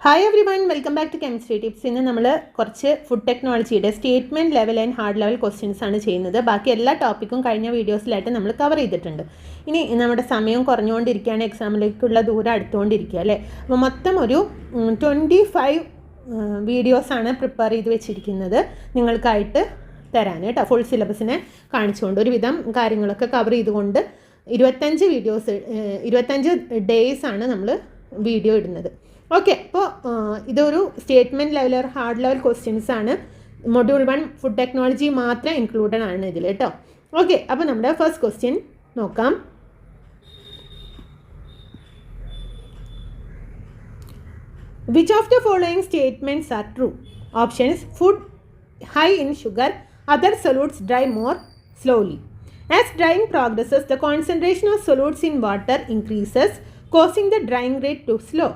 Hi everyone, welcome back to chemistry tips. ഇന്ന് നമ്മൾ കുറച്ച് ഫുഡ് ടെക്നോളജിയുടെ statement level and hard level questions ആണ് ചെയ്യുന്നത്. ബാക്കി എല്ലാ ടോപ്പിക്കും കഴിഞ്ഞ വീഡിയോസിലായിട്ട് നമ്മൾ കവർ ചെയ്തിട്ടുണ്ട്. ഇനി നമ്മുടെ സമയം കുറഞ്ഞുകൊണ്ടിരിക്കുകയാണ്, എക്സാമിലേക്കുള്ള ദൂരം അടുത്തുകൊണ്ടിരിക്കുക അല്ലേ. അപ്പോൾ മൊത്തം ഒരു 25 വീഡിയോസാണ് പ്രിപ്പയർ ചെയ്ത് വെച്ചിരിക്കുന്നത് നിങ്ങൾക്കായിട്ട് തരാൻ കേട്ടോ. ഫുൾ സിലബസിനെ കാണിച്ചുകൊണ്ട് ഒരുവിധം കാര്യങ്ങളൊക്കെ കവർ ചെയ്തുകൊണ്ട് 25 ഡേയ്സാണ് നമ്മൾ വീഡിയോ ഇടുന്നത്. ഓക്കെ, അപ്പോൾ ഇതൊരു statement level or hard level questions ആണ്. മൊഡ്യൂൾ 1 ഫുഡ് ടെക്നോളജി മാത്രം ഇൻക്ലൂഡഡ് ആണ് ഇതിൽ കേട്ടോ. ഓക്കെ, അപ്പോൾ നമ്മുടെ ഫസ്റ്റ് ക്വസ്റ്റ്യൻ നോക്കാം. Which of the following statements are true? Options: food high in sugar, other solutes dry more slowly. As drying progresses, the concentration of solutes in water increases, causing the drying rate to slow.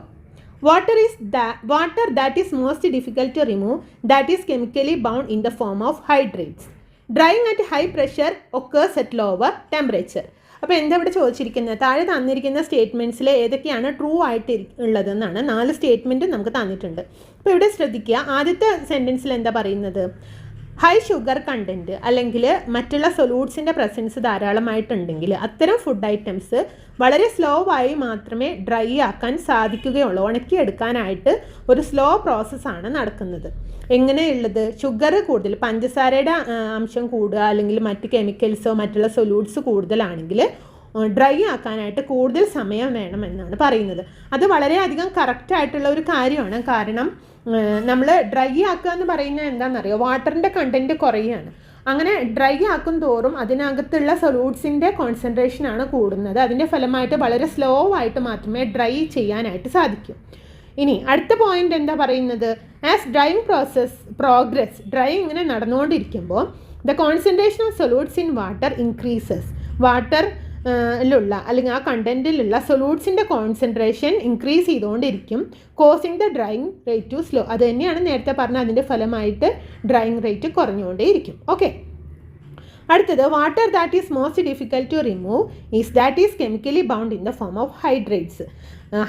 Water that is most difficult to remove, that is chemically bound in the form of hydrates. Drying at high pressure occurs at lower temperature. അപ്പോൾ എന്താ ഇവിടെ ചോദിച്ചിരിക്കുന്നത്? താഴെ തന്നിരിക്കുന്ന സ്റ്റേറ്റ്മെൻറ്റ്സിൽ ഏതൊക്കെയാണ് true ആയിട്ട് ഉള്ളതെന്നാണ്. 4 statement നമുക്ക് തന്നിട്ടുണ്ട്. അപ്പോൾ ഇവിടെ ശ്രദ്ധിക്കുക, ആദ്യത്തെ സെൻറ്റൻസിൽ എന്താ പറയുന്നത്? ഹൈ ഷുഗർ കണ്ടൻറ്റ് അല്ലെങ്കിൽ മറ്റുള്ള സൊല്യൂട്ട്സിൻ്റെ പ്രസൻസ് ധാരാളമായിട്ടുണ്ടെങ്കിൽ അത്തരം ഫുഡ് ഐറ്റംസ് വളരെ സ്ലോ ആയി മാത്രമേ ഡ്രൈ ആക്കാൻ സാധിക്കുകയുള്ളൂ. ഉണക്കിയെടുക്കാനായിട്ട് ഒരു സ്ലോ പ്രോസസ്സാണ് നടക്കുന്നത്. എങ്ങനെയുള്ളത്? ഷുഗർ കൂടുതൽ, പഞ്ചസാരയുടെ അംശം കൂടുക അല്ലെങ്കിൽ മറ്റ് കെമിക്കൽസോ മറ്റുള്ള സൊല്യൂട്ട്സ് കൂടുതലാണെങ്കിൽ ഡ്രൈ ആക്കാനായിട്ട് കൂടുതൽ സമയം വേണമെന്നാണ് പറയുന്നത്. അത് വളരെയധികം കറക്റ്റായിട്ടുള്ള ഒരു കാര്യമാണ്. കാരണം നമ്മൾ ഡ്രൈ ആക്കുക എന്ന് പറയുന്നത് എന്താണെന്നറിയോ? വാട്ടറിൻ്റെ കണ്ടൻറ്റ് കുറയുകയാണ്. അങ്ങനെ ഡ്രൈ ആക്കും തോറും അതിനകത്തുള്ള സൊല്യൂട്ട്സിൻ്റെ കോൺസെൻട്രേഷനാണ് കൂടുന്നത്. അതിൻ്റെ ഫലമായിട്ട് വളരെ സ്ലോ ആയിട്ട് മാത്രമേ ഡ്രൈ ചെയ്യാനായിട്ട് സാധിക്കൂ. ഇനി അടുത്ത പോയിന്റ് എന്താ പറയുന്നത്? ആസ് ഡ്രൈയിങ് പ്രോഗ്രസ്, ഡ്രൈ ഇങ്ങനെ നടന്നുകൊണ്ടിരിക്കുമ്പോൾ the concentration of solutes in water increases, വാട്ടറിലുള്ള അല്ലെങ്കിൽ ആ കണ്ടൻറ്റിലുള്ള സൊല്യൂട്ട്സിൻ്റെ കോൺസെൻട്രേഷൻ ഇൻക്രീസ് ചെയ്തുകൊണ്ടിരിക്കും. Causing the drying rate to slow, അത് തന്നെയാണ് നേരത്തെ പറഞ്ഞ അതിൻ്റെ ഫലമായിട്ട് ഡ്രൈയിങ് റേറ്റ് കുറഞ്ഞുകൊണ്ടേയിരിക്കും. ഓക്കെ, അടുത്തത് water that is most difficult to remove is that is chemically bound in the form of hydrates.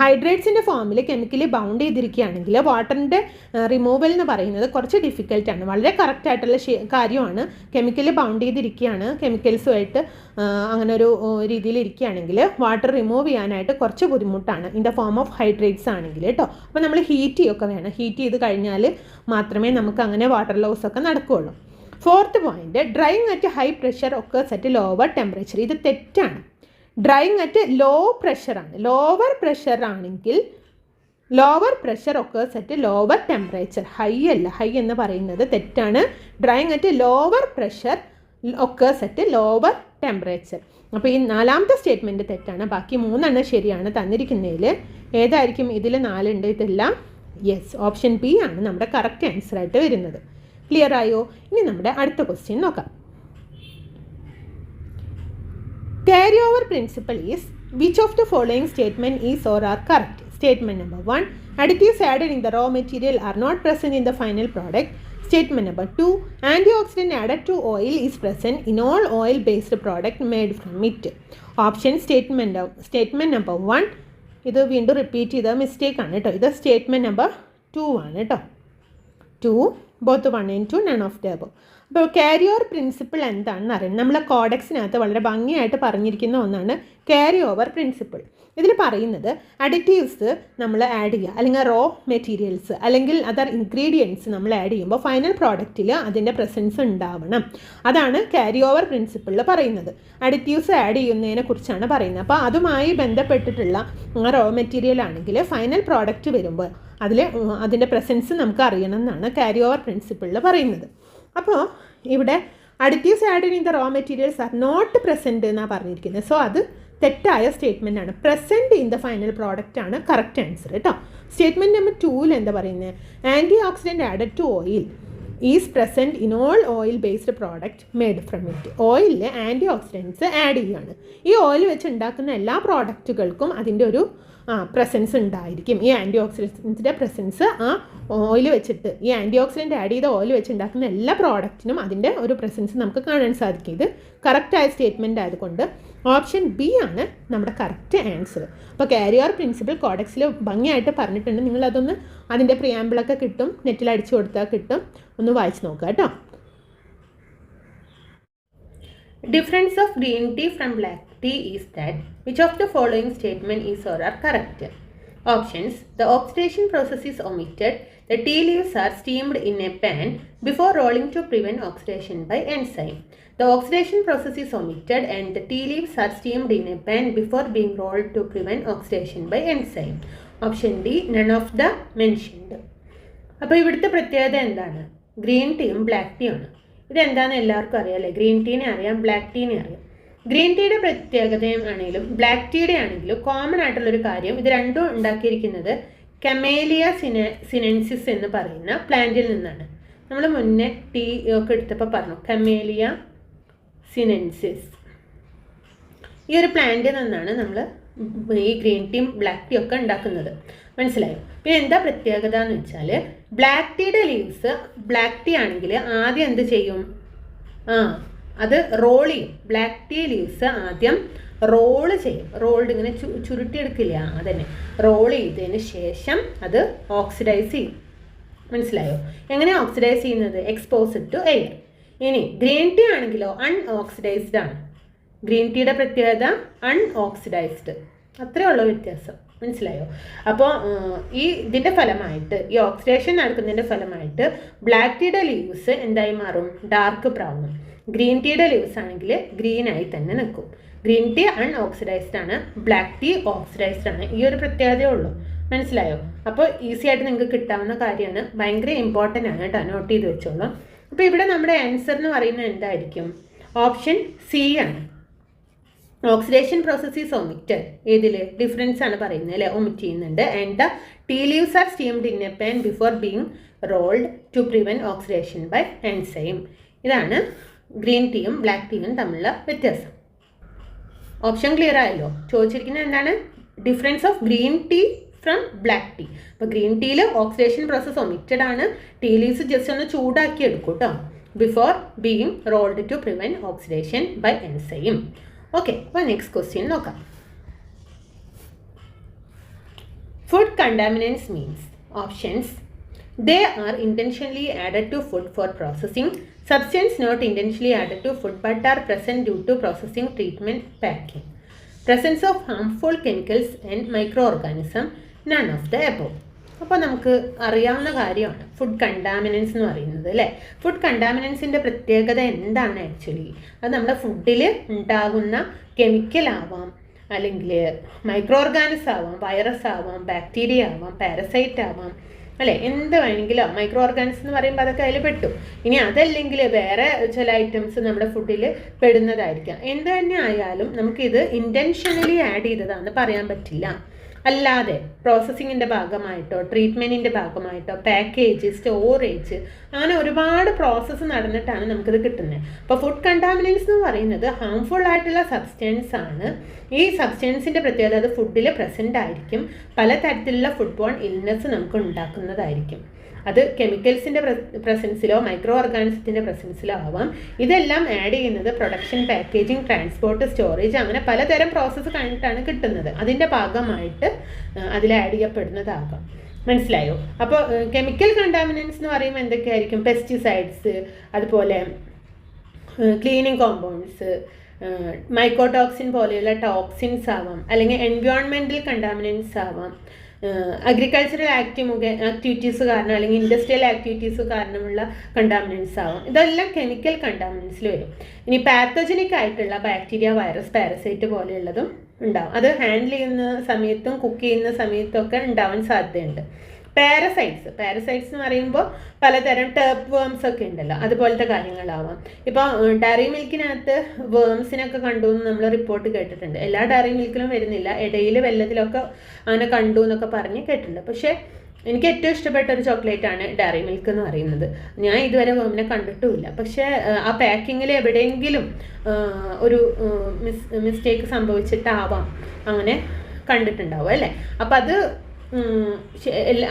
ഹൈഡ്രേറ്റ്സിൻ്റെ ഫോമിൽ കെമിക്കലി ബൗണ്ട് ചെയ്തിരിക്കുകയാണെങ്കിൽ വാട്ടറിൻ്റെ റിമൂവൽ എന്ന് പറയുന്നത് കുറച്ച് ഡിഫിക്കൽട്ടാണ്. വളരെ കറക്റ്റായിട്ടുള്ള കാര്യമാണ്. കെമിക്കലി ബൗണ്ട് ചെയ്തിരിക്കുകയാണ്, കെമിക്കൽസുമായിട്ട് അങ്ങനെ ഒരു രീതിയിൽ ഇരിക്കുകയാണെങ്കിൽ വാട്ടർ റിമൂവ് ചെയ്യാനായിട്ട് കുറച്ച് ബുദ്ധിമുട്ടാണ് in the form of hydrates ആണെങ്കിൽ കേട്ടോ. അപ്പോൾ നമ്മൾ ഹീറ്റ് ചെയ്യൊക്കെ വേണം. ഹീറ്റ് ചെയ്ത് കഴിഞ്ഞാൽ മാത്രമേ നമുക്ക് അങ്ങനെ വാട്ടർ ലോസ് ഒക്കെ നടക്കുകയുള്ളൂ. 4th point, drying at high pressure occurs at lower temperature. ഇത് തെറ്റാണ്. ഡ്രൈയിങ് അറ്റ് ലോ പ്രഷറാണ്. ലോവർ പ്രഷർ ആണെങ്കിൽ lower pressure occurs at lower temperature. High അല്ല, ഹൈ എന്ന് പറയുന്നത് തെറ്റാണ്. Drying at lower pressure occurs at lower temperature. അപ്പോൾ ഈ 4ാമത്തെ സ്റ്റേറ്റ്മെൻറ്റ് തെറ്റാണ്. ബാക്കി 3 ശരിയാണ്. തന്നിരിക്കുന്നതിൽ ഏതായിരിക്കും? ഇതിൽ 4 ഉണ്ട്, ഇതെല്ലാം യെസ്, ഓപ്ഷൻ ബി ആണ് നമ്മുടെ കറക്റ്റ് ആൻസറായിട്ട് വരുന്നത്. ക്ലിയർ ആയോ? ഇനി നമ്മുടെ അടുത്ത ക്വസ്റ്റ്യൻ നോക്കാം. Carry over principle is which of the following statement is or are correct? Statement number 1, additives added in the raw material are not present in the final product. Statement number 2, antioxidant added to oil is present in all oil based product made from it. Option statement number 1, ഇത് വീണ്ടും repeat ചെയ്ത mistake ആണ് കേട്ടോ. ഇത് statement number 2 ആണ് കേട്ടോ. 2, both 1 and 2, none of the above. അപ്പോൾ carry over principle എന്താണെന്ന് അറിയാം. നമ്മളെ കോഡെക്സിനകത്ത് വളരെ ഭംഗിയായിട്ട് പറഞ്ഞിരിക്കുന്ന ഒന്നാണ് ക്യാരി ഓവർ പ്രിൻസിപ്പിൾ. ഇതിൽ പറയുന്നത് അഡിറ്റീവ്സ് നമ്മൾ ആഡ് ചെയ്യുക അല്ലെങ്കിൽ റോ മെറ്റീരിയൽസ് അല്ലെങ്കിൽ അതർ ഇൻഗ്രീഡിയൻസ് നമ്മൾ ആഡ് ചെയ്യുമ്പോൾ ഫൈനൽ പ്രോഡക്റ്റിൽ അതിൻ്റെ പ്രസൻസ് ഉണ്ടാവണം. അതാണ് ക്യാരി ഓവർ പ്രിൻസിപ്പിളിൽ പറയുന്നത്. അഡിറ്റീവ്സ് ആഡ് ചെയ്യുന്നതിനെ കുറിച്ചാണ് പറയുന്നത്. അപ്പോൾ അതുമായി ബന്ധപ്പെട്ടിട്ടുള്ള റോ മെറ്റീരിയൽ ആണെങ്കിൽ ഫൈനൽ പ്രോഡക്റ്റ് വരുമ്പോൾ അതിൻ്റെ പ്രസൻസ് നമുക്ക് അറിയണം എന്നാണ് ക്യാരി ഓവർ പ്രിൻസിപ്പിളിൽ പറയുന്നത്. അപ്പോൾ ഇവിടെ additives added in the raw materials are not present എന്നാണ് പറഞ്ഞിരിക്കുന്നത്. സോ അത് തെറ്റായ സ്റ്റേറ്റ്മെൻ്റ് ആണ്. Present in the final product ആണ് കറക്റ്റ് ആൻസർ കേട്ടോ. സ്റ്റേറ്റ്മെൻറ്റ് നമ്പർ 2 എന്താ പറയുന്നത്? Antioxidant added to oil is present in all oil based product made from it. ഓയിലിൽ ആൻറ്റി ഓക്സിഡൻറ്റ്സ് ആഡ് ചെയ്യുകയാണ്. ഈ ഓയിൽ വെച്ച് ഉണ്ടാക്കുന്ന എല്ലാ പ്രോഡക്റ്റുകൾക്കും അതിൻ്റെ ഒരു പ്രസൻസ് ഉണ്ടായിരിക്കും. ഈ ആൻറ്റി ഓക്സിഡൻസിൻ്റെ പ്രസൻസ് ആ ഓയിൽ വെച്ചിട്ട്, ഈ ആൻറ്റി ഓക്സിഡൻറ്റ് ആഡ് ചെയ്ത ഓയിൽ വെച്ച് ഉണ്ടാക്കുന്ന എല്ലാ പ്രോഡക്റ്റിനും അതിൻ്റെ ഒരു പ്രസൻസ് നമുക്ക് കാണാൻ സാധിക്കും. ഇത് കറക്റ്റായ സ്റ്റേറ്റ്മെൻ്റ് ആയതുകൊണ്ട് ഓപ്ഷൻ ബി ആണ് നമ്മുടെ കറക്റ്റ് ആൻസർ. അപ്പോൾ കാരിയർ പ്രിൻസിപ്പിൾ കോഡെക്സിൽ ഭംഗിയായിട്ട് പറഞ്ഞിട്ടുണ്ട്. നിങ്ങളതൊന്ന് അതിൻ്റെ പ്രിയാമ്പിളൊക്കെ കിട്ടും, നെറ്റിൽ അടിച്ചു കൊടുത്താൽ കിട്ടും, ഒന്ന് വായിച്ച് നോക്കുക കേട്ടോ. Difference of green tea from black tea is that which of the following statement is or are correct? Options: the oxidation process is omitted. The tea leaves are steamed in a pan before rolling to prevent oxidation by enzyme. The oxidation process is omitted and the tea leaves are steamed in a pan before being rolled to prevent oxidation by enzyme. Option D, none of the mentioned. അപ്പോൾ ഇവിടുത്തെ പ്രത്യേകത എന്താണ്? Green ടീയും black tea ആണ്. ഇതെന്താണെന്ന് എല്ലാവർക്കും അറിയാം അല്ലേ? ഗ്രീൻ ടീനെ അറിയാം, ബ്ലാക്ക് ടീനെ അറിയാം. ഗ്രീൻ ടീയുടെ പ്രത്യേകതയും ആണെങ്കിലും ബ്ലാക്ക് ടീയുടെ ആണെങ്കിലും കോമൺ ആയിട്ടുള്ളൊരു കാര്യം, ഇത് രണ്ടും ഉണ്ടാക്കിയിരിക്കുന്നത് കമേലിയ സിനൻസിസ് എന്ന് പറയുന്ന പ്ലാന്റിൽ നിന്നാണ്. നമ്മൾ മുന്നേ ടീ ഒക്കെ എടുത്തപ്പോൾ പറഞ്ഞു കമേലിയ സിനൻസിസ്. ഈ ഒരു പ്ലാന്റിൽ നിന്നാണ് നമ്മൾ ഈ ഗ്രീൻ ടീയും ബ്ലാക്ക് ടീ ഒക്കെ ഉണ്ടാക്കുന്നത്. മനസ്സിലായോ? പിന്നെ എന്താ പ്രത്യേകത എന്ന് വെച്ചാൽ ബ്ലാക്ക് ടീയുടെ ലീവ്സ്, ബ്ലാക്ക് ടീ ആണെങ്കിൽ ആദ്യം എന്ത് ചെയ്യും? അത് റോൾ ചെയ്യും. ബ്ലാക്ക് ടീ ലീവ്സ് ആദ്യം റോള് ചെയ്യും. റോൾഡ് ഇങ്ങനെ ചുരുട്ടിയെടുക്കില്ല, അതന്നെ റോൾ ചെയ്തതിന് ശേഷം അത് ഓക്സിഡൈസ് ചെയ്യും. മനസ്സിലായോ? എങ്ങനെ ഓക്സിഡൈസ് ചെയ്യുന്നത്? Exposed to air. ഇനി ഗ്രീൻ ടീ ആണെങ്കിലോ അൺഓക്സിഡൈസ്ഡ് ആണ്. ഗ്രീൻ ടീയുടെ പ്രത്യേകത അൺഓക്സിഡൈസ്ഡ്, അത്രേ ഉള്ള വ്യത്യാസം. മനസ്സിലായോ? അപ്പോൾ ഇതിൻ്റെ ഫലമായിട്ട്, ഈ ഓക്സിഡേഷൻ നടക്കുന്നതിൻ്റെ ഫലമായിട്ട് ബ്ലാക്ക് ടീയുടെ ലീവ്സ് എന്തായി മാറും? ഡാർക്ക് ബ്രൗണും. ഗ്രീൻ ടീയുടെ ലീവ്സ് ആണെങ്കിൽ ഗ്രീനായി തന്നെ നിൽക്കും. ഗ്രീൻ ടീ അൺഓക്സിഡൈസ്ഡ് ആണ്, ബ്ലാക്ക് ടീ ഓക്സിഡൈസ്ഡ് ആണ്. ഈ ഒരു പ്രത്യേകതയേ ഉള്ളൂ. മനസ്സിലായോ? അപ്പോൾ ഈസി ആയിട്ട് നിങ്ങൾക്ക് കിട്ടാവുന്ന കാര്യമാണ്, ഭയങ്കര ഇമ്പോർട്ടൻ്റ് ആണ് കേട്ടോ, നോട്ട് ചെയ്ത് വെച്ചോളൂ. അപ്പോൾ ഇവിടെ നമ്മുടെ ആൻസർ എന്ന് പറയുന്നത് എന്തായിരിക്കും? ഓപ്ഷൻ സി ആണ്. Oxidation process is omitted. ഏതിൽ? ഡിഫറൻസ് ആണ് പറയുന്നത് അല്ലേ? ഒമിറ്റ് ചെയ്യുന്നുണ്ട്. And the tea leaves are steamed in a pan before being rolled to prevent oxidation by enzyme. ഇതാണ് ഗ്രീൻ ടീയും ബ്ലാക്ക് ടീയും തമ്മിലുള്ള വ്യത്യാസം. ഓപ്ഷൻ ക്ലിയർ ആയല്ലോ? ചോദിച്ചിരിക്കുന്നത് എന്താണ്? Difference of green tea from black tea. അപ്പോൾ ഗ്രീൻ ടീയിൽ ഓക്സിഡേഷൻ പ്രോസസ് ഒമിറ്റഡ് ആണ്. ടീ ലീവ്സ് ജസ്റ്റ് ഒന്ന് ചൂടാക്കി എടുക്കും കേട്ടോ, before being rolled to prevent oxidation by enzyme. Okay, അപ്പോൾ നെക്സ്റ്റ് ക്വസ്റ്റ്യൻ നോക്കാം. Food contaminants means. Options: they are intentionally added to food for processing, substance not intentionally added to food but are present due to processing, treatment, packing, presence of harmful chemicals and microorganism, none of the above. അപ്പോൾ നമുക്ക് അറിയാവുന്ന കാര്യമാണ് food contaminants എന്ന് പറയുന്നത് അല്ലേ? Food കണ്ടാമിനൻസിൻ്റെ പ്രത്യേകത എന്താണ് actually? അത് നമ്മുടെ ഫുഡിൽ ഉണ്ടാകുന്ന കെമിക്കൽ ആവാം, അല്ലെങ്കിൽ മൈക്രോ ഓർഗാനിസം ആവാം, വൈറസ് ആവാം, ബാക്ടീരിയ ആവാം, പാരസൈറ്റ് ആവാം, അല്ലേ? എന്ത് വേണമെങ്കിലും. മൈക്രോ ഓർഗാനിസം എന്ന് പറയുമ്പോൾ അതൊക്കെ അതിൽ പെട്ടു. ഇനി അതല്ലെങ്കിൽ വേറെ ചില ഐറ്റംസ് നമ്മുടെ ഫുഡിൽ പെടുന്നതായിരിക്കാം. എന്ത് തന്നെ ആയാലും നമുക്കിത് ഇൻറ്റൻഷനലി ആഡ് ചെയ്തതാണെന്ന് പറയാൻ പറ്റില്ല. അല്ലാതെ പ്രോസസ്സിങ്ങിൻ്റെ ഭാഗമായിട്ടോ ട്രീറ്റ്മെൻറ്റിൻ്റെ ഭാഗമായിട്ടോ പാക്കേജ്, സ്റ്റോറേജ്, അങ്ങനെ ഒരുപാട് പ്രോസസ്സ് നടന്നിട്ടാണ് നമുക്കിത് കിട്ടുന്നത്. അപ്പോൾ ഫുഡ് കണ്ടാമിനൻസ് എന്ന് പറയുന്നത് ഹാംഫുൾ ആയിട്ടുള്ള സബ്സ്റ്റൻസ് ആണ്. ഈ സബ്സ്റ്റൻസിൻ്റെ പ്രത്യേകത അത് ഫുഡിൽ പ്രസൻ്റ് ആയിരിക്കും. പലതരത്തിലുള്ള ഫുഡ് ബോൺ ഇൽനെസ് നമുക്ക് ഉണ്ടാക്കുന്നതായിരിക്കും. അത് കെമിക്കൽസിൻ്റെ പ്രസൻസിലോ മൈക്രോ ഓർഗാനിസത്തിൻ്റെ പ്രസൻസിലോ ആവാം. ഇതെല്ലാം ആഡ് ചെയ്യുന്നത് പ്രൊഡക്ഷൻ, പാക്കേജിങ്, ട്രാൻസ്പോർട്ട്, സ്റ്റോറേജ്, അങ്ങനെ പലതരം പ്രോസസ്സ് കഴിഞ്ഞിട്ടാണ് കിട്ടുന്നത്. അതിൻ്റെ ഭാഗമായിട്ട് അതിൽ ആഡ് ചെയ്യപ്പെടുന്നതാകാം. മനസ്സിലായോ? അപ്പോൾ കെമിക്കൽ കണ്ടാമിനൻസ് എന്ന് പറയുമ്പോൾ എന്തൊക്കെയായിരിക്കും? പെസ്റ്റിസൈഡ്സ്, അതുപോലെ ക്ലീനിങ് കോമ്പൗണ്ട്സ്, മൈക്കോടോക്സിൻ പോലെയുള്ള ടോക്സിൻസ് ആവാം, അല്ലെങ്കിൽ എൻവയോൺമെൻറ്റൽ കണ്ടാമിനൻസ് ആവാം, അഗ്രികൾച്ചറൽ ആക്ടിവിറ്റീസ് കാരണം അല്ലെങ്കിൽ ഇൻഡസ്ട്രിയൽ ആക്ടിവിറ്റീസ് കാരണമുള്ള കണ്ടാമിനൻസ് ആവും. ഇതെല്ലാം കെമിക്കൽ കണ്ടാമിനൻസിൽ വരും. ഇനി പാത്തജനിക് ആയിട്ടുള്ള ബാക്ടീരിയ, വൈറസ്, പാരസൈറ്റ് പോലെയുള്ളതും ഉണ്ടാവും. അത് ഹാൻഡിൽ ചെയ്യുന്ന സമയത്തും കുക്ക് ചെയ്യുന്ന സമയത്തും ഒക്കെ ഉണ്ടാവാൻ സാധ്യതയുണ്ട്. പാരസൈറ്റ്സ് എന്ന് പറയുമ്പോൾ പലതരം ടേപ്പ് വേംസ് ഒക്കെ ഉണ്ടല്ലോ, അതുപോലത്തെ കാര്യങ്ങളാവാം. ഇപ്പോൾ ഡയറി മിൽക്കിനകത്ത് വേംസിനൊക്കെ കണ്ടു എന്ന് നമ്മൾ റിപ്പോർട്ട് കേട്ടിട്ടുണ്ട്. എല്ലാ ഡയറി മിൽക്കിലും വരുന്നില്ല, ഇടയിൽ വെള്ളത്തിലൊക്കെ അങ്ങനെ കണ്ടു എന്നൊക്കെ പറഞ്ഞ് കേട്ടിട്ടുണ്ട്. പക്ഷേ എനിക്ക് ഏറ്റവും ഇഷ്ടപ്പെട്ട ഒരു ചോക്ലേറ്റാണ് ഡയറി മിൽക്ക് എന്ന് പറയുന്നത്. ഞാൻ ഇതുവരെ വേമിനെ കണ്ടിട്ടുമില്ല. പക്ഷേ ആ പാക്കിങ്ങിൽ എവിടെയെങ്കിലും ഒരു മിസ്റ്റേക്ക് സംഭവിച്ചിട്ടാവാം അങ്ങനെ കണ്ടിട്ടുണ്ടാവും അല്ലേ. അപ്പം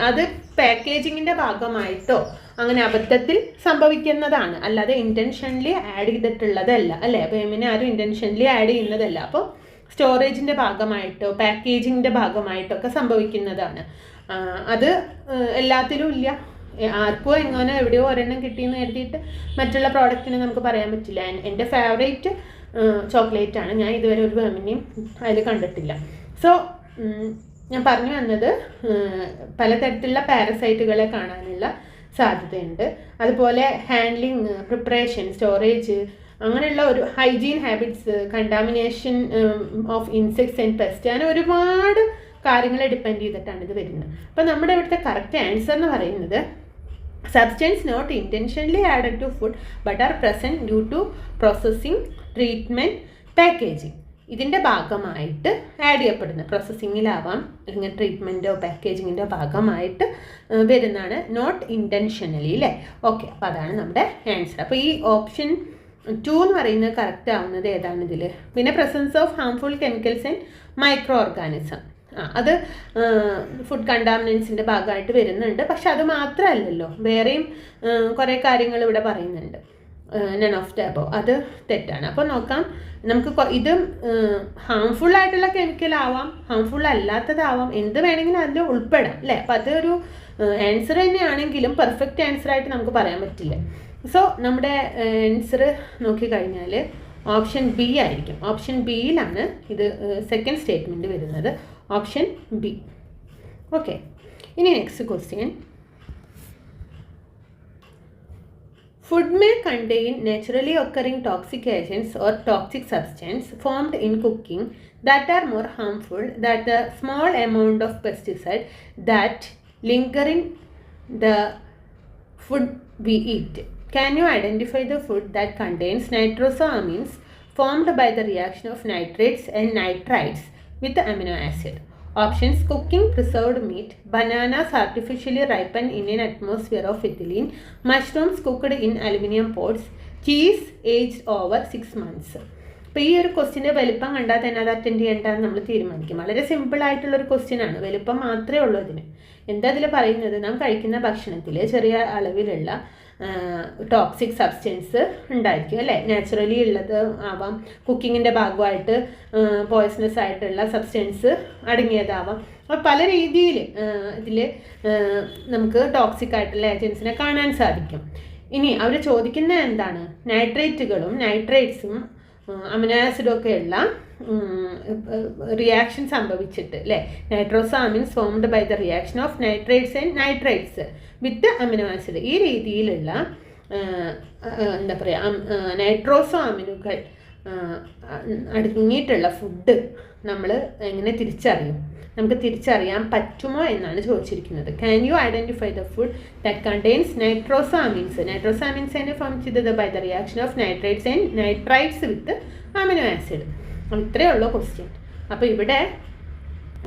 അത് പാക്കേജിങ്ങിൻ്റെ ഭാഗമായിട്ടോ അങ്ങനെ അബദ്ധത്തിൽ സംഭവിക്കുന്നതാണ്, അല്ലാതെ ഇൻറ്റൻഷനലി ആഡ് ചെയ്തിട്ടുള്ളതല്ല അല്ലേ. അപ്പോൾ എമ്മിനെ ആരും ഇൻറ്റൻഷനലി ആഡ് ചെയ്യുന്നതല്ല. അപ്പോൾ സ്റ്റോറേജിൻ്റെ ഭാഗമായിട്ടോ പാക്കേജിങ്ങിൻ്റെ ഭാഗമായിട്ടോ ഒക്കെ സംഭവിക്കുന്നതാണ്. അത് എല്ലാത്തിലും ഇല്ല. ആർക്കോ എങ്ങനെ എവിടെയോ ഒരെണ്ണം കിട്ടിയെന്ന് കരുതിയിട്ട് മറ്റുള്ള പ്രോഡക്റ്റിനെ നമുക്ക് പറയാൻ പറ്റില്ല. എൻ്റെ ഫേവറേറ്റ് ചോക്ലേറ്റാണ്. ഞാൻ ഇതുവരെ ഒരു ഫെമിനെയും അതിൽ കണ്ടിട്ടില്ല. സോ ഞാൻ പറഞ്ഞു വന്നത് പലതരത്തിലുള്ള പാരസൈറ്റുകളെ കാണാനുള്ള സാധ്യതയുണ്ട്. അതുപോലെ ഹാൻഡ്ലിങ്, പ്രിപ്പറേഷൻ, സ്റ്റോറേജ്, അങ്ങനെയുള്ള ഒരു hygiene habits, contamination of insects and pest, അങ്ങനെ ഒരുപാട് കാര്യങ്ങളെ ഡിപ്പെൻഡ് ചെയ്തിട്ടാണ് ഇത് വരുന്നത്. അപ്പം നമ്മുടെ ഇവിടുത്തെ കറക്റ്റ് ആൻസർ എന്ന് പറയുന്നത് substance not intentionally added to food but are present due to processing, treatment, packaging. ഇതിൻ്റെ ഭാഗമായിട്ട് ആഡ് ചെയ്യപ്പെടുന്നത് പ്രോസസ്സിങ്ങിലാവാം, അല്ലെങ്കിൽ ട്രീറ്റ്മെൻറ്റോ പാക്കേജിങ്ങിൻ്റെ ഭാഗമായിട്ട് വരുന്നതാണ്, നോട്ട് ഇൻറ്റൻഷനലി അല്ലേ. ഓക്കെ, അപ്പോൾ അതാണ് നമ്മുടെ ആൻസർ. അപ്പോൾ ഈ ഓപ്ഷൻ 2 എന്ന് പറയുന്നത് കറക്റ്റ് ആവുന്നത് ഏതാണ് ഇതിൽ? പിന്നെ presence of harmful chemicals and microorganism, അത് ഫുഡ് കണ്ടാമിനൻസിൻ്റെ ഭാഗമായിട്ട് വരുന്നുണ്ട്. പക്ഷെ അത് മാത്രമല്ലല്ലോ, വേറെയും കുറേ കാര്യങ്ങൾ ഇവിടെ പറയുന്നുണ്ട്. നൺ ഓഫ് ദ അബവ്, അത് തെറ്റാണ്. അപ്പോൾ നോക്കാം, നമുക്ക് ഇത് ഹാംഫുൾ ആയിട്ടുള്ള കെമിക്കൽ ആവാം, ഹാംഫുൾ അല്ലാത്തതാവാം, എന്ത് വേണമെങ്കിലും അതിൽ ഉൾപ്പെടാം അല്ലേ. അപ്പോൾ അതൊരു ആൻസർ തന്നെയാണെങ്കിലും പെർഫെക്റ്റ് ആൻസറായിട്ട് നമുക്ക് പറയാൻ പറ്റില്ല. സോ നമ്മുടെ ആൻസർ നോക്കിക്കഴിഞ്ഞാൽ ഓപ്ഷൻ ബി ആയിരിക്കും. ഓപ്ഷൻ ബിയിലാണ് ഇത് സെക്കൻഡ് സ്റ്റേറ്റ്മെൻറ്റ് വരുന്നത്, ഓപ്ഷൻ ബി. ഓക്കെ, ഇനി next question. Food may contain naturally occurring toxic agents or toxic substances formed in cooking that are more harmful than the small amount of pesticide that linger in the food we eat. Can you identify the food that contains nitrosamines formed by the reaction of nitrates and nitrites with the amino acid? Options: cooking preserved meat, bananas artificially ripened in an atmosphere of ethylene, mushrooms cooked in aluminum pots, cheese aged over 6 months. അപ്പോൾ ഈ ഒരു ക്വസ്റ്റിൻ്റെ വലിപ്പം കണ്ടാൽ തന്നെ അത് attend ചെയ്യേണ്ടതെന്ന് നമ്മൾ തീരുമാനിക്കും. വളരെ സിമ്പിളായിട്ടുള്ളൊരു ക്വസ്റ്റ്യനാണ്, വലിപ്പം മാത്രമേ ഉള്ളൂ ഇതിന്. എന്താ അതിൽ പറയുന്നത്? നാം കഴിക്കുന്ന ഭക്ഷണത്തിൽ ചെറിയ അളവിലുള്ള ടോക്സിക് സബ്സ്റ്റൻസ് ഉണ്ടായിരിക്കും അല്ലേ. നാച്ചുറലി ഉള്ളത് ആവാം, കുക്കിങ്ങിൻ്റെ ഭാഗമായിട്ട് പോയ്സണസ് ആയിട്ടുള്ള സബ്സ്റ്റൻസ് അടങ്ങിയതാവാം. അപ്പോൾ പല രീതിയിൽ ഇതിൽ നമുക്ക് ടോക്സിക് ആയിട്ടുള്ള ഏജൻസിനെ കാണാൻ സാധിക്കും. ഇനി അവർ ചോദിക്കുന്നത് എന്താണ്? നൈട്രേറ്റുകളും നൈട്രേറ്റ്സും അമിനോ ആസിഡും ഒക്കെയുള്ള റിയാക്ഷൻ സംഭവിച്ചിട്ട് അല്ലേ, nitrosamines formed by the reaction of nitrates and nitrites with amino acid, ഈ രീതിയിലുള്ള എന്താ പറയുക നൈട്രോസാമിനുകൾ അടങ്ങിയിട്ടുള്ള ഫുഡ് നമ്മൾ എങ്ങനെ തിരിച്ചറിയും? നമുക്ക് തിരിച്ചറിയാൻ പറ്റുമോ എന്നാണ് ചോദിച്ചിരിക്കുന്നത്. Can you identify the food that contains nitrosamines? Nitrosamines തന്നെ ഫോം ചെയ്തത് by the reaction of nitrates and nitrites with amino acid. ഇത്രയേ ഉള്ളൂ ക്വസ്റ്റ്യൻ. അപ്പോൾ ഇവിടെ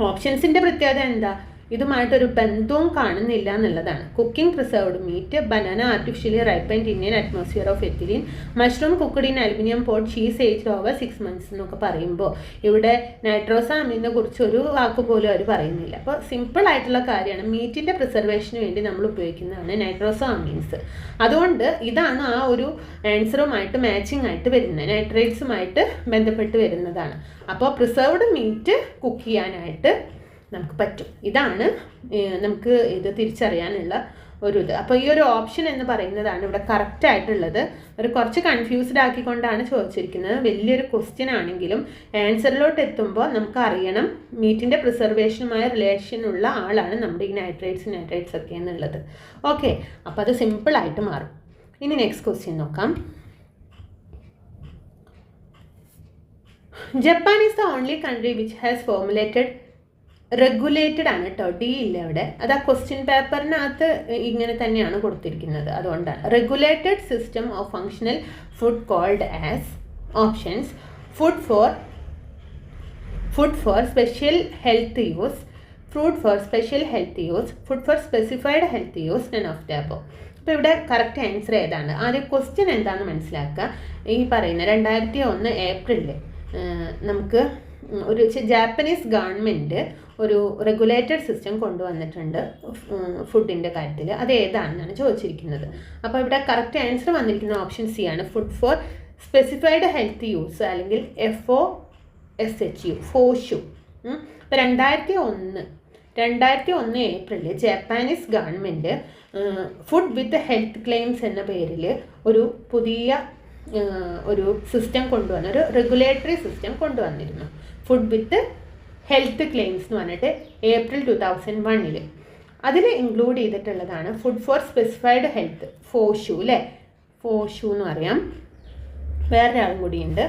ഓപ്ഷൻസിൻ്റെ പ്രത്യേകത എന്താ? ഇതുമായിട്ടൊരു ബന്ധവും കാണുന്നില്ല എന്നുള്ളതാണ്. Cooking preserved meat, banana artificially ripened in atmosphere of ethylene, mushroom cooked in aluminium pot, cheese aged over 6 months എന്നൊക്കെ പറയുമ്പോൾ ഇവിടെ നൈട്രോസാമിനെ കുറിച്ച് ഒരു വാക്ക് പോലും അവർ പറയുന്നില്ല. അപ്പോൾ സിമ്പിൾ ആയിട്ടുള്ള കാര്യമാണ്, മീറ്റിൻ്റെ പ്രിസർവേഷന് വേണ്ടി നമ്മൾ ഉപയോഗിക്കുന്നതാണ് നൈട്രോസാമീൻസ്. അതുകൊണ്ട് ഇതാണ് ആ ഒരു ആൻസറുമായിട്ട് മാച്ചിങ് ആയിട്ട് വരുന്നത്, നൈട്രേറ്റ്സുമായിട്ട് ബന്ധപ്പെട്ട് വരുന്നതാണ്. അപ്പോൾ പ്രിസർവ്ഡ് മീറ്റ് കുക്ക് ചെയ്യാനായിട്ട് നമുക്ക് പറ്റും. ഇതാണ് നമുക്ക് ഇത് തിരിച്ചറിയാനുള്ള ഒരു ഇത്. അപ്പോൾ ഈ ഒരു ഓപ്ഷൻ എന്ന് പറയുന്നതാണ് ഇവിടെ കറക്റ്റ് ആയിട്ടുള്ളത്. ഒരു കുറച്ച് കൺഫ്യൂസ്ഡ് ആക്കിക്കൊണ്ടാണ് ചോദിച്ചിരിക്കുന്നത്. വലിയൊരു ക്വസ്റ്റ്യൻ ആണെങ്കിലും ആൻസറിലോട്ട് എത്തുമ്പോൾ നമുക്ക് അറിയണം മീറ്റിൻ്റെ പ്രിസർവേഷനുമായ റിലേഷനുള്ള ആളാണ് നമ്മുടെ ഈ നൈട്രേറ്റ്സ് ഒക്കെ എന്നുള്ളത്. ഓക്കെ, അപ്പോൾ അത് സിമ്പിളായിട്ട് മാറും. ഇനി നെക്സ്റ്റ് ക്വസ്റ്റ്യൻ നോക്കാം. Japan is the only country which has formulated, regulated ആണ് കേട്ടോ, ഡി ഇല്ല അവിടെ. അത് ആ ക്വസ്റ്റ്യൻ പേപ്പറിനകത്ത് ഇങ്ങനെ തന്നെയാണ് കൊടുത്തിരിക്കുന്നത്, അതുകൊണ്ടാണ്. Regulated system of functional food called as. Options: food for special health use, food for special health use, food for specified health use, none of the above. അപ്പോൾ ഇവിടെ കറക്റ്റ് ആൻസർ ഏതാണ്? ആദ്യം ക്വസ്റ്റ്യൻ എന്താണെന്ന് മനസ്സിലാക്കുക. ഈ പറയുന്ന 2001 ഏപ്രിലിൽ നമുക്ക് ഒരു ജാപ്പനീസ് ഗവൺമെൻറ് ഒരു റെഗുലേറ്റഡ് സിസ്റ്റം കൊണ്ടുവന്നിട്ടുണ്ട് ഫുഡിൻ്റെ കാര്യത്തിൽ. അത് ഏതാണെന്നാണ് ചോദിച്ചിരിക്കുന്നത്. അപ്പോൾ ഇവിടെ കറക്റ്റ് ആൻസർ വന്നിരിക്കുന്ന ഓപ്ഷൻ സി ആണ്. Food for specified health use, അല്ലെങ്കിൽ FOSHU, ഫോഷു. ഇപ്പോൾ 2001 ഏപ്രിലിൽ Japanese government food with health claims എന്ന പേരിൽ ഒരു പുതിയ ഒരു സിസ്റ്റം കൊണ്ടുവന്നു, ഒരു റെഗുലേറ്ററി സിസ്റ്റം കൊണ്ടുവന്നിരുന്നു. ഫുഡ് വിത്ത് ഹെൽത്ത് ക്ലെയിംസ് എന്ന് പറഞ്ഞിട്ട് April 2001. അതിൽ ഇൻക്ലൂഡ് ചെയ്തിട്ടുള്ളതാണ് food for specified health, FOSHU അല്ലേ, ഫോഷു എന്ന് പറയാം. വേറൊരാളും കൂടിയുണ്ട്,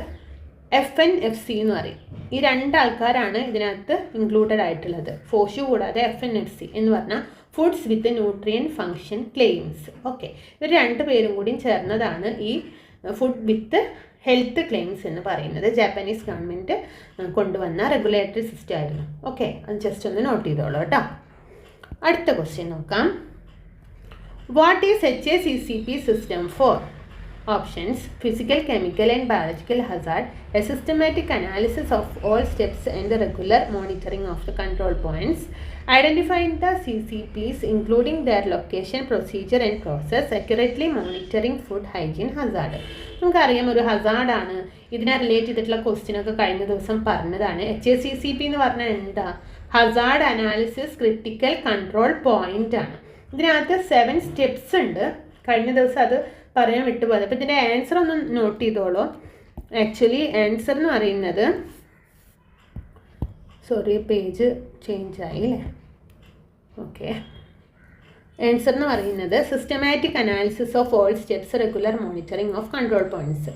FNFC എന്ന് പറയും. ഈ രണ്ടാൾക്കാരാണ് ഇതിനകത്ത് ഇൻക്ലൂഡഡ് ആയിട്ടുള്ളത്. ഫോഷു കൂടാതെ FNFC എന്ന് പറഞ്ഞാൽ ഫുഡ്സ് വിത്ത് ന്യൂട്രിയൻ ഫങ്ഷൻ ക്ലെയിംസ്. ഓക്കെ, ഇവർ രണ്ട് പേരും കൂടി ചേർന്നതാണ് ഈ ഫുഡ് വിത്ത് ഹെൽത്ത് ക്ലെയിംസ് എന്ന് പറയുന്നത്. ജാപ്പനീസ് ഗവൺമെൻറ് കൊണ്ടുവന്ന റെഗുലേറ്ററി സിസ്റ്റം ആയിരുന്നു. ഓക്കെ, അത് ജസ്റ്റ് ഒന്ന് നോട്ട് ചെയ്തോളൂ കേട്ടോ. അടുത്ത ക്വസ്റ്റ്യൻ നോക്കാം. What is HACCP system for? Options: physical, chemical and biological hazard, a systematic analysis of all steps and the regular monitoring of the control points, identifying the CCPs including their location, procedure and process, accurately monitoring food hygiene hazard. നമുക്കറിയാം ഒരു ഹസാർഡാണ്. ഇതിനെ relate ചെയ്തിട്ടുള്ള ക്വസ്റ്റ്യനൊക്കെ കഴിഞ്ഞ ദിവസം പറഞ്ഞതാണ്. HACCP എന്ന് പറഞ്ഞാൽ എന്താ? Hazard analysis critical control point ആണ്. ഇതിനകത്ത് 7 സ്റ്റെപ്സ് ഉണ്ട്. കഴിഞ്ഞ ദിവസം അത് പറയാൻ വിട്ടുപോയത്. അപ്പോൾ ഇതിൻ്റെ ആൻസർ ഒന്ന് നോട്ട് ചെയ്തോളൂ. ആക്ച്വലി ആൻസർ എന്ന് പറയുന്നത്, പേജ് ചേഞ്ച് ആയി അല്ലേ. ഓക്കെ, ആൻസർ എന്ന് പറയുന്നത് systematic analysis of all steps, regular monitoring of control points.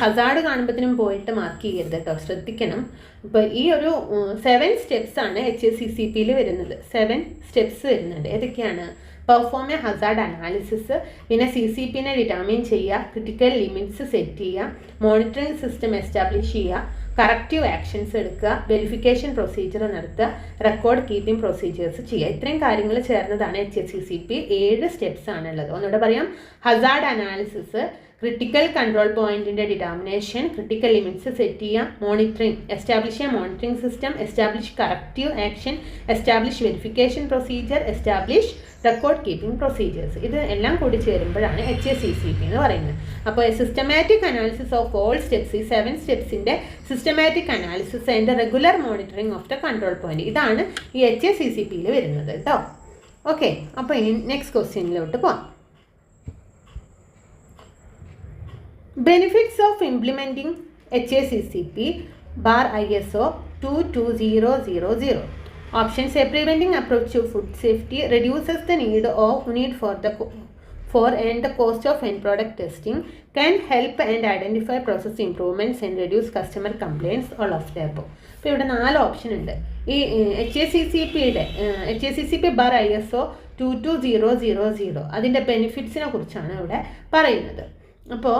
Hazard കാണുമ്പോഴത്തേനും പോയിട്ട് മാർക്ക് ചെയ്യരുത് കേട്ടോ, ശ്രദ്ധിക്കണം. ഇപ്പോൾ ഈ ഒരു 7 സ്റ്റെപ്സ് ആണ് HACCPയിൽ വരുന്നത്. 7 സ്റ്റെപ്സ് വരുന്നുണ്ട്. ഏതൊക്കെയാണ്? പെർഫോം എ ഹസാർഡ് അനാലിസിസ്, പിന്നെ CCPനെ ഡിറ്റർമിൻ ചെയ്യുക, ക്രിട്ടിക്കൽ ലിമിറ്റ്സ് സെറ്റ് ചെയ്യുക, മോണിറ്ററിംഗ് സിസ്റ്റം എസ്റ്റാബ്ലിഷ് ചെയ്യുക, കറക്റ്റീവ് ആക്ഷൻസ് എടുക്കുക, വെരിഫിക്കേഷൻ പ്രൊസീജിയർ നടത്തുക, റെക്കോർഡ് കീപ്പിംഗ് പ്രൊസീജിയേഴ്സ് ചെയ്യുക. ഇത്രയും കാര്യങ്ങൾ ചേർന്നതാണ് HACCP. 7 സ്റ്റെപ്സ് ആണുള്ളത്. ഒന്നുകൂടെ പറയാം. ഹസാർഡ് അനാലിസിസ്, ക്രിട്ടിക്കൽ കൺട്രോൾ പോയിന്റിൻ്റെ ഡിറ്റർമിനേഷൻ, ക്രിട്ടിക്കൽ ലിമിറ്റ്സ് സെറ്റ് ചെയ്യുക, മോണിറ്ററിംഗ് എസ്റ്റാബ്ലിഷ് ചെയ്യുക, monitoring system establish, corrective action establish, verification procedure establish, record keeping procedures. ഇത് എല്ലാം കൂടി ചേരുമ്പോഴാണ് HACCP എന്ന് പറയുന്നത്. അപ്പോൾ systematic analysis of all steps, ഈ 7 സ്റ്റെപ്സിൻ്റെ systematic analysis and regular monitoring of the control point, ഇതാണ് ഈ HACCPയിൽ വരുന്നത് കേട്ടോ. ഓക്കെ, അപ്പോൾ ഇനി നെക്സ്റ്റ് ക്വസ്റ്റ്യനിലോട്ട് പോവാം. Benefits of implementing HACCP/ISO 22000. Options: a preventing approach to food safety, reduces the need for and the cost of end product testing, can help and identify process improvements and reduce customer complaints, all of the above. അപ്പോൾ ഇവിടെ 4 option ഉണ്ട്. ഈ HACCP/ISO 22000 അതിൻ്റെ ബെനിഫിറ്റ്സിനെ കുറിച്ചാണ് ഇവിടെ പറയുന്നത്. അപ്പോൾ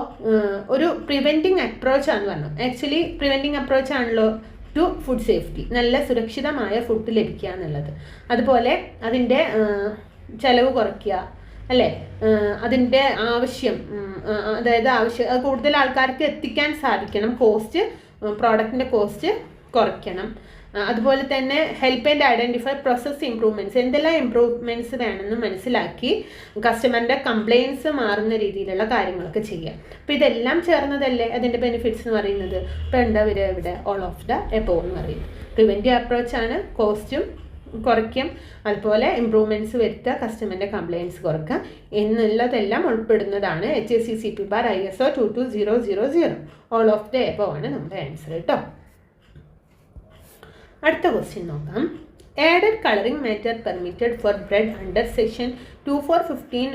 ഒരു പ്രിവെൻറ്റിംഗ് അപ്രോച്ചാണെന്ന് പറഞ്ഞു. ആക്ച്വലി പ്രിവെൻറ്റിംഗ് അപ്രോച്ചാണല്ലോ ടു ഫുഡ് സേഫ്റ്റി, നല്ല സുരക്ഷിതമായ ഫുഡ് ലഭിക്കുക എന്നുള്ളത്. അതുപോലെ അതിൻ്റെ ചിലവ് കുറയ്ക്കുക അല്ലേ, അതിൻ്റെ ആവശ്യം, അതായത് കൂടുതൽ ആൾക്കാർക്ക് എത്തിക്കാൻ സാധിക്കണം, പ്രോഡക്റ്റിൻ്റെ കോസ്റ്റ് കുറയ്ക്കണം. അതുപോലെ തന്നെ help and identify process improvements, എന്തെല്ലാം ഇംപ്രൂവ്മെൻറ്റ്സ് വേണമെന്ന് മനസ്സിലാക്കി കസ്റ്റമറിൻ്റെ കംപ്ലയിൻസ് മാറുന്ന രീതിയിലുള്ള കാര്യങ്ങളൊക്കെ ചെയ്യുക. അപ്പോൾ ഇതെല്ലാം ചേർന്നതല്ലേ അതിൻ്റെ ബെനിഫിറ്റ്സ് എന്ന് പറയുന്നത്. ഇപ്പോൾ എന്താ വരിക ഇവിടെ? ഓൾ ഓഫ് ദ എബോവ് എന്ന് പറയും. പ്രിവെൻറ്റീവ് അപ്രോച്ചാണ്, കോസ്റ്റും കുറയ്ക്കും, അതുപോലെ ഇംപ്രൂവ്മെൻറ്റ്സ് വരുത്തുക, കസ്റ്റമറിൻ്റെ കംപ്ലയിൻസ് കുറയ്ക്കുക എന്നുള്ളതെല്ലാം ഉൾപ്പെടുന്നതാണ് HACCP/ISO 22000. All of the above ആണ് നമ്മുടെ ആൻസർ കേട്ടോ. അടുത്ത ക്വസ്റ്റ്യൻ നോക്കാം. Added coloring matter permitted for bread under section 2415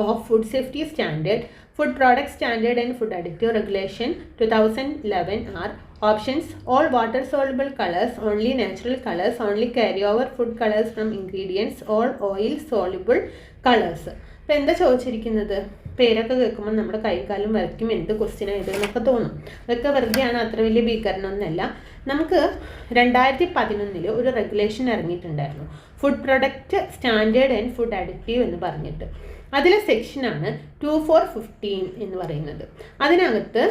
of Food Safety Standard, Food Product Standard and Food Additive Regulation 2011 are options: all water soluble colors, only natural colors, only carryover food colors from ingredients, all oil soluble colors. അപ്പോൾ എന്താ ചോദിച്ചിരിക്കുന്നത്? പേരൊക്കെ കേൾക്കുമ്പോൾ നമ്മുടെ കൈകാലം വരയ്ക്കും, എന്ത് question ആയതെന്നൊക്കെ തോന്നും. അതൊക്കെ വെറുതെയാണ്, അത്ര വലിയ ഭീകരണമൊന്നുമല്ല. നമുക്ക് 2011 ഒരു റെഗുലേഷൻ ഇറങ്ങിയിട്ടുണ്ടായിരുന്നു, food product standard and food additive എന്ന് പറഞ്ഞിട്ട്. അതിലെ സെക്ഷനാണ് 2-4-15 എന്ന് പറയുന്നത്. അതിനകത്ത്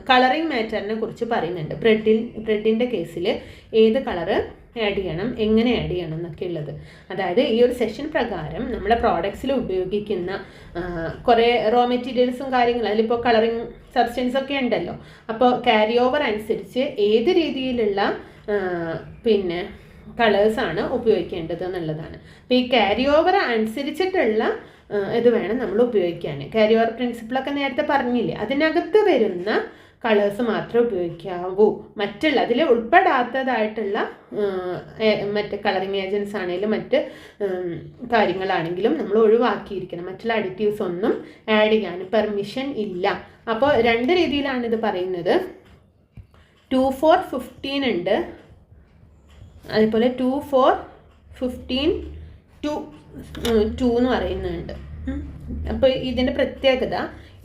കളറിങ് മാറ്ററിനെ കുറിച്ച് പറയുന്നുണ്ട്. ബ്രെഡിൻ്റെ കേസിൽ ഏത് കളറ് ആഡ് ചെയ്യണം, എങ്ങനെ ആഡ് ചെയ്യണം എന്നൊക്കെ ഉള്ളത്. അതായത് ഈ ഒരു സെഷൻ പ്രകാരം നമ്മുടെ പ്രോഡക്ട്സിൽ ഉപയോഗിക്കുന്ന കുറേ റോ മെറ്റീരിയൽസും കാര്യങ്ങളും അതിലിപ്പോൾ കളറിങ് സബ്സ്റ്റൻസ് ഒക്കെ ഉണ്ടല്ലോ. അപ്പോൾ ക്യാരി ഓവർ അനുസരിച്ച് ഏത് രീതിയിലുള്ള പിന്നെ കളേഴ്സാണ് ഉപയോഗിക്കേണ്ടത് എന്നുള്ളതാണ്. അപ്പോൾ ഈ ക്യാരി ഓവർ അനുസരിച്ചിട്ടുള്ള ഇത് വേണം നമ്മൾ ഉപയോഗിക്കാൻ. ക്യാരി ഓവർ പ്രിൻസിപ്പിളൊക്കെ നേരത്തെ പറഞ്ഞില്ലേ, അതിനകത്ത് വരുന്ന കളേഴ്സ് മാത്രമേ ഉപയോഗിക്കാവൂ. മറ്റുള്ള അതിൽ ഉൾപ്പെടാത്തതായിട്ടുള്ള മറ്റ് കളറിങ് ഏജൻസ് ആണെങ്കിലും മറ്റ് കാര്യങ്ങളാണെങ്കിലും നമ്മൾ ഒഴിവാക്കിയിരിക്കണം. മറ്റുള്ള അഡിറ്റീവ്സ് ഒന്നും ആഡ് ചെയ്യാൻ പെർമിഷൻ ഇല്ല. അപ്പോൾ 2 രീതിയിലാണ് ഇത് പറയുന്നത്. 2-4-15 ഉണ്ട്, അതുപോലെ 2-4-15-2 എന്ന് പറയുന്നുണ്ട്. അപ്പോൾ ഇതിൻ്റെ പ്രത്യേകത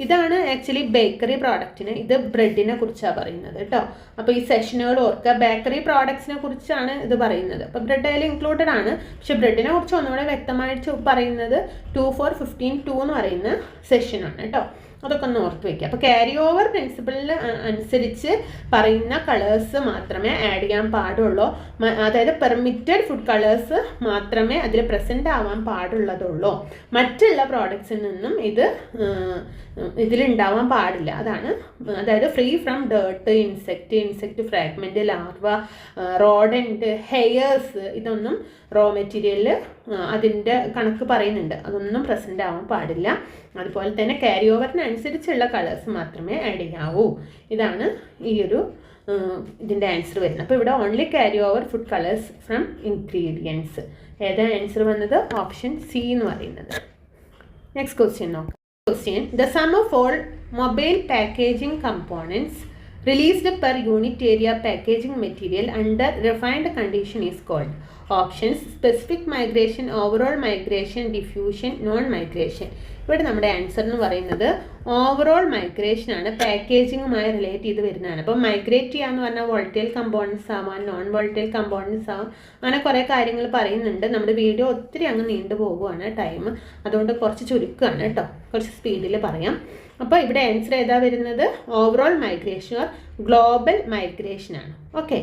ഇതാണ്. ആക്ച്വലി ബേക്കറി പ്രോഡക്റ്റിന്, ഇത് ബ്രെഡിനെ കുറിച്ചാണ് പറയുന്നത് കേട്ടോ. അപ്പോൾ ഈ സെഷനുകൾ ഓർക്കുക, ബേക്കറി പ്രോഡക്ട്സിനെ കുറിച്ചാണ് ഇത് പറയുന്നത്. അപ്പോൾ ബ്രെഡ് അതിൽ ഇൻക്ലൂഡഡ് ആണ്, പക്ഷേ ബ്രെഡിനെ കുറിച്ച് ഒന്നുകൂടെ വ്യക്തമായിട്ട് പറയുന്നത് 2-4-15-2 എന്ന് പറയുന്ന സെഷനാണ് കേട്ടോ. അതൊക്കെ ഒന്ന് ഓർത്ത് വയ്ക്കുക. അപ്പോൾ ക്യാരി ഓവർ പ്രിൻസിപ്പിളിൽ അനുസരിച്ച് പറയുന്ന കളേഴ്സ് മാത്രമേ ആഡ് ചെയ്യാൻ പാടുള്ളൂ. അതായത് പെർമിറ്റഡ് ഫുഡ് കളേഴ്സ് മാത്രമേ അതിൽ പ്രസൻറ്റ് ആവാൻ പാടുള്ളതുള്ളൂ. മറ്റുള്ള പ്രോഡക്ട്സിൽ നിന്നും ഇതിലുണ്ടാവാൻ പാടില്ല. അതായത് free from dirt, insect fragment, larva, rodent, hairs, ഇതൊന്നും റോ മെറ്റീരിയലിൽ അതിൻ്റെ കണക്ക് പറയുന്നുണ്ട്. അതൊന്നും പ്രസൻറ്റ് ആവാൻ പാടില്ല. അതുപോലെ തന്നെ ക്യാരി ഓവറിനനുസരിച്ചുള്ള കളേഴ്സ് മാത്രമേ ആഡ് ചെയ്യാവൂ. ഇതാണ് ഈ ഒരു ഇതിൻ്റെ ആൻസർ വരുന്നത്. അപ്പോൾ ഇവിടെ only carry over food colours from ingredients. ഏതാ ആൻസർ വന്നത്? ഓപ്ഷൻ സി എന്ന് പറയുന്നത്. നെക്സ്റ്റ് ക്വസ്റ്റ്യൻ നോക്കാം. The sum of all mobile packaging components released per unit area packaging material under refined condition is called. Options: specific migration, overall migration, diffusion, non-migration. ഇവിടെ നമ്മുടെ answer എന്ന് പറയുന്നത് overall migration ആണ്. പാക്കേജിങ്ങുമായി relate ചെയ്ത് വരുന്നതാണ്. അപ്പോൾ migrate ചെയ്യാന്ന് പറഞ്ഞാൽ വോൾട്ടൈൽ കമ്പോണൻസ് ആവാൻ, നോൺ വോൾട്ടൈൽ കമ്പോണൻസ് ആവാം, അങ്ങനെ കുറേ കാര്യങ്ങൾ പറയുന്നുണ്ട്. നമ്മുടെ വീഡിയോ ഒത്തിരി അങ്ങ് നീണ്ടു പോകുകയാണ് ടൈം, അതുകൊണ്ട് കുറച്ച് ചുരുക്കമാണ് കേട്ടോ, കുറച്ച് സ്പീഡിൽ പറയാം. അപ്പോൾ ഇവിടെ ആൻസർ ഏതാ വരുന്നത്? Overall migration or global migration ആണ്. ഓക്കെ,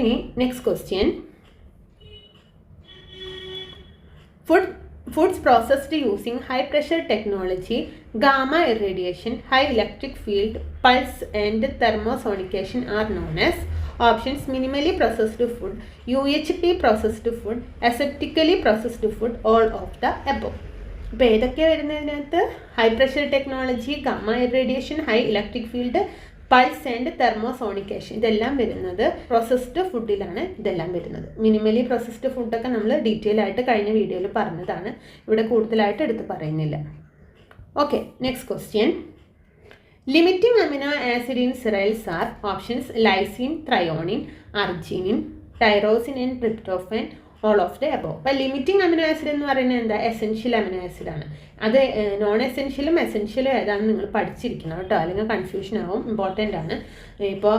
ഇനി next question. Foods processed using high pressure technology, gamma irradiation, high electric field, pulse and thermosonication are known as. Options: minimally processed food, UHT processed food, aseptically processed food, all of the above. അപ്പോൾ ഏതൊക്കെയാണ് വരുന്നതിനകത്ത്? High pressure technology, gamma irradiation, high electric field, pulse and thermosonication, ഇതെല്ലാം വരുന്നത് processed ഫുഡിലാണ്. ഇതെല്ലാം വരുന്നത് minimally processed ഫുഡൊക്കെ നമ്മൾ detail ആയിട്ട് കഴിഞ്ഞ വീഡിയോയിൽ പറഞ്ഞതാണ്, ഇവിടെ കൂടുതലായിട്ട് എടുത്ത് പറയുന്നില്ല. Okay, next question. Limiting amino acid in cereals are. Options: lysine, threonine, arginine, tyrosine and tryptophan, all of the above. അപ്പോൾ ലിമിറ്റിംഗ് അമിനോ ആസിഡ് എന്ന് പറയുന്നത് എന്താ? എസെൻഷ്യൽ അമിനോ ആസിഡാണ്. അത് നോൺ എസെൻഷ്യലും എസെൻഷ്യലും ഏതാണെന്ന് നിങ്ങൾ പഠിച്ചിരിക്കണം കേട്ടോ, അല്ലെങ്കിൽ കൺഫ്യൂഷൻ ആവും. ഇമ്പോർട്ടൻ്റ് ആണ്. ഇപ്പോൾ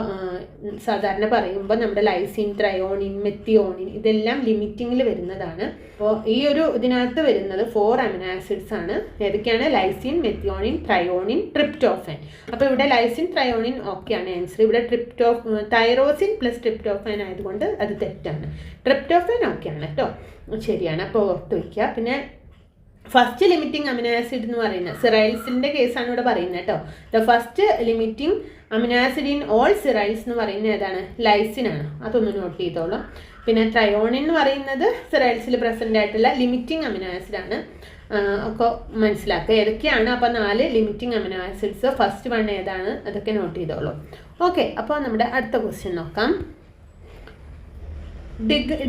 സാധാരണ പറയുമ്പോൾ നമ്മുടെ ലൈസിൻ, ത്രയോണിൻ, മെത്തിയോണിൻ ഇതെല്ലാം ലിമിറ്റിങ്ങിൽ വരുന്നതാണ്. അപ്പോൾ ഈ ഒരു ഇതിനകത്ത് വരുന്നത് 4 അമിനോ ആസിഡ്സ് ആണ്. ഏതൊക്കെയാണ്? Lysine, methionine, threonine, tryptophan. അപ്പോൾ ഇവിടെ ലൈസിൻ, ത്രയോണിൻ ഓക്കെയാണ് ആൻസർ. ഇവിടെ തൈറോസിൻ പ്ലസ് ട്രിപ്റ്റോഫാൻ ആയതുകൊണ്ട് അത് തെറ്റാണ്. ട്രിപ്റ്റോഫാൻ ഓക്കെയാണ് കേട്ടോ, ശരിയാണ്. അപ്പോൾ ഓർത്ത് വയ്ക്കുക. പിന്നെ ഫസ്റ്റ് ലിമിറ്റിംഗ് അമിനോ ആസിഡ് എന്ന് പറയുന്നത് സിറൈൽസിൻ്റെ കേസാണ് ഇവിടെ പറയുന്നത് കേട്ടോ. The first limiting amino acid in all cereals എന്ന് പറയുന്നത് ഏതാണ്? ലൈസിനാണ്. അതൊന്ന് നോട്ട് ചെയ്തോളൂ. പിന്നെ ത്രയോണിൻ എന്ന് പറയുന്നത് സിറൈൽസിൽ പ്രസൻ്റ് ആയിട്ടുള്ള ലിമിറ്റിംഗ് അമിനോ ആസിഡാണ്. ഒക്കെ മനസ്സിലാക്കുക ഏതൊക്കെയാണ്. അപ്പോൾ 4 limiting amino acids. First one ഏതാണ്? അതൊക്കെ നോട്ട് ചെയ്തോളൂ. ഓക്കെ, അപ്പോൾ നമ്മുടെ അടുത്ത ക്വസ്റ്റ്യൻ നോക്കാം.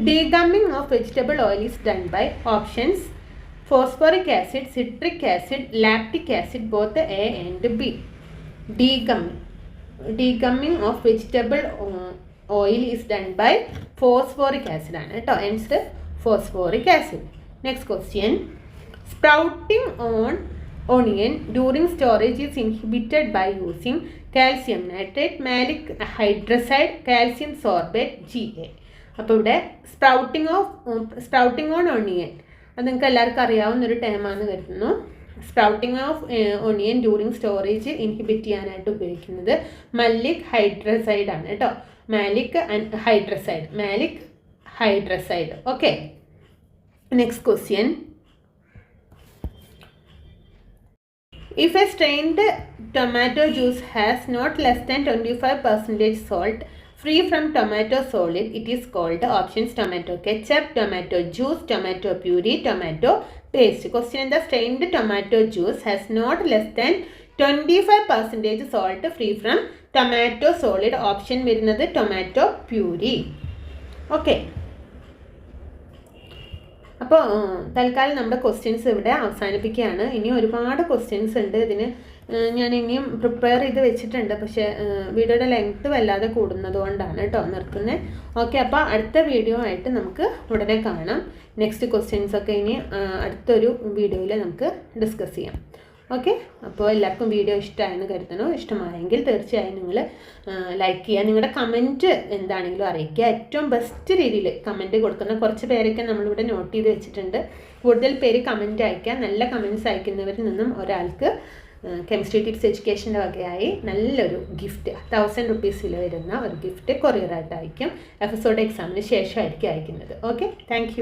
Degumming of vegetable oil is done by. Options: phosphoric acid, citric acid, lactic acid, both A and B. Degumming of vegetable oil is done by phosphoric acid ആണ് കേട്ടോ. Answer phosphoric acid. Next question. Sprouting on onion during storage is inhibited by using calcium nitrate, malic hydrazide, calcium sorbate, GA. അപ്പോൾ ഇവിടെ sprouting on onion അത് നിങ്ങൾക്ക് എല്ലാവർക്കും അറിയാവുന്നൊരു ടേമാണെന്ന് കരുതുന്നു. Sprouting of onion during storage inhibit ചെയ്യാനായിട്ട് ഉപയോഗിക്കുന്നത് മല്ലിക് ഹൈഡ്രസൈഡ് ആണ് കേട്ടോ. Maleic hydrazide. Okay, next question. If a strained tomato juice has not less than 25% salt free from tomato solid, it is called options tomato ketchup, tomato juice, tomato puree, tomato paste. Question in the strained tomato juice has not less than 25% salt free from tomato solid. Option വരുന്നത് tomato puree. Okay. അപ്പോൾ തൽക്കാലം നമ്മുടെ questions ഇവിടെ അവസാനിപ്പിക്കുകയാണ്. ഇനി ഒരുപാട് questions ഉണ്ട്. ഇതിന് ഞാൻ ഇനിയും പ്രിപ്പയർ ചെയ്ത് വെച്ചിട്ടുണ്ട്. പക്ഷേ വീഡിയോയുടെ ലെങ്ത്ത് വല്ലാതെ കൂടുന്നത് കൊണ്ടാണ് കേട്ടോ നിർത്തുന്നത്. ഓക്കെ, അപ്പോൾ അടുത്ത വീഡിയോ ആയിട്ട് നമുക്ക് ഉടനെ കാണാം. നെക്സ്റ്റ് ക്വസ്റ്റ്യൻസൊക്കെ ഇനി അടുത്തൊരു വീഡിയോയിൽ നമുക്ക് ഡിസ്കസ് ചെയ്യാം. ഓക്കെ, അപ്പോൾ എല്ലാവർക്കും വീഡിയോ ഇഷ്ടമായെന്ന് കരുതണോ. ഇഷ്ടമായെങ്കിൽ തീർച്ചയായും നിങ്ങൾ ലൈക്ക് ചെയ്യുക. നിങ്ങളുടെ കമൻറ്റ് എന്താണെങ്കിലും അറിയിക്കുക. ഏറ്റവും ബെസ്റ്റ് രീതിയിൽ കമൻറ്റ് കൊടുക്കുന്ന കുറച്ച് പേരൊക്കെ നമ്മളിവിടെ നോട്ട് ചെയ്ത് വെച്ചിട്ടുണ്ട്. കൂടുതൽ പേര് കമൻറ്റ് അയക്കുക. നല്ല കമൻറ്റ്സ് അയക്കുന്നവരിൽ നിന്നും ഒരാൾക്ക് കെമിസ്ട്രി ടിപ്സ് എഡ്യൂക്കേഷൻ്റെ വകയായി നല്ലൊരു ഗിഫ്റ്റ് 1000 rupees വരുന്ന ഒരു ഗിഫ്റ്റ് കൊറിയറായിട്ട് അയക്കും. എപ്പിസോഡ് എക്സാമിന് ശേഷമായിരിക്കും അയക്കുന്നത്. Okay, thank